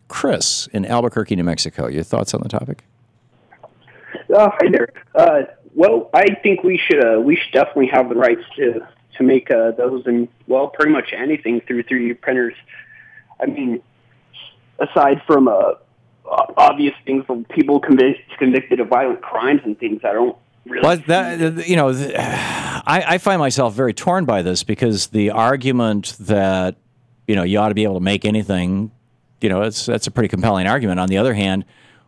Chris in Albuquerque, New Mexico. Your thoughts on the topic? Hi there. Well, I think we should definitely have the rights to make those and, well, pretty much anything through 3D printers. I mean, aside from obvious things of people convicted of violent crimes and things, I don't really. But I find myself very torn by this because the argument that you ought to be able to make anything, that's a pretty compelling argument. On the other hand,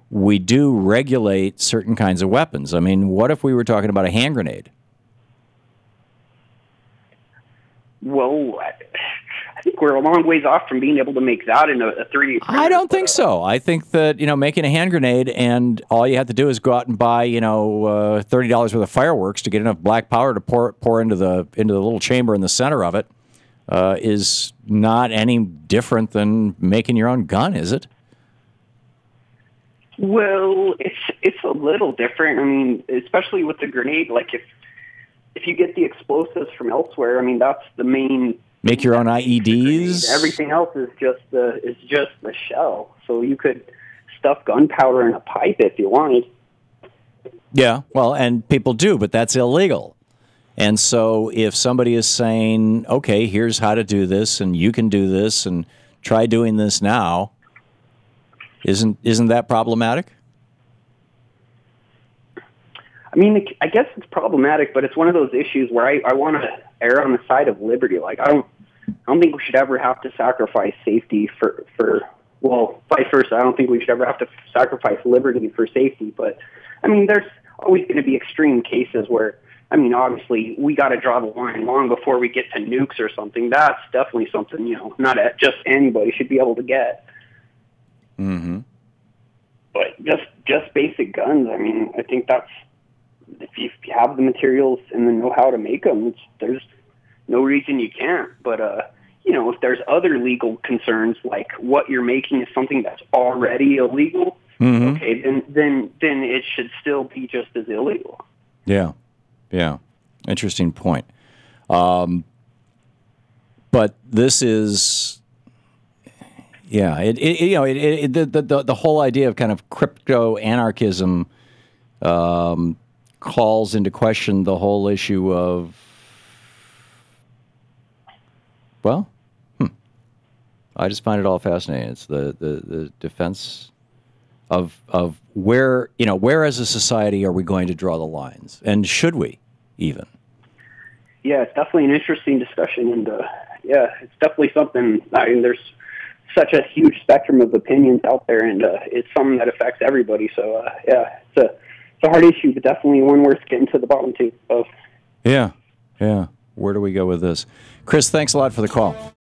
we do regulate certain kinds of weapons. I mean, what if we were talking about a hand grenade? Well, I think we're a long ways off from being able to make that in a 3D printer. I don't think so. I think that, making a hand grenade and all you have to do is go out and buy, $30 worth of fireworks to get enough black powder to pour into the little chamber in the center of it is not any different than making your own gun, is it? Well, it's a little different. I mean, especially with the grenade, like if you get the explosives from elsewhere, I mean, that's the main. Make your own IEDs. Everything else is just the shell. So you could stuff gunpowder in a pipe if you wanted. Yeah, well, and people do, but that's illegal. And so if somebody is saying, okay, here's how to do this, and you can do this, and try doing this now, isn't that problematic? I mean, I guess it's problematic, but it's one of those issues where I want to err on the side of liberty. Like, I don't think we should ever have to sacrifice safety for well, vice versa. I don't think we should ever have to sacrifice liberty for safety. But, I mean, there's always going to be extreme cases where, I mean, obviously, we got to draw the line long before we get to nukes or something. That's definitely something, not just anybody should be able to get. Mm-hmm. But just basic guns, I mean, I think that's, if you have the materials and the know-how to make them, there's no reason you can't. But, if there's other legal concerns, like what you're making is something that's already illegal, okay, then it should still be just as illegal. Yeah. Interesting point. But this is, the whole idea of kind of crypto anarchism calls into question the whole issue of, well, I just find it all fascinating. It's the defense of where as a society are we going to draw the lines, and should we even? Yeah, it's definitely an interesting discussion, and it's definitely something. I mean, there's such a huge spectrum of opinions out there, and it's something that affects everybody. So it's a hard issue, but definitely one worth getting to the bottom of. Yeah. Where do we go with this? Chris, thanks a lot for the call.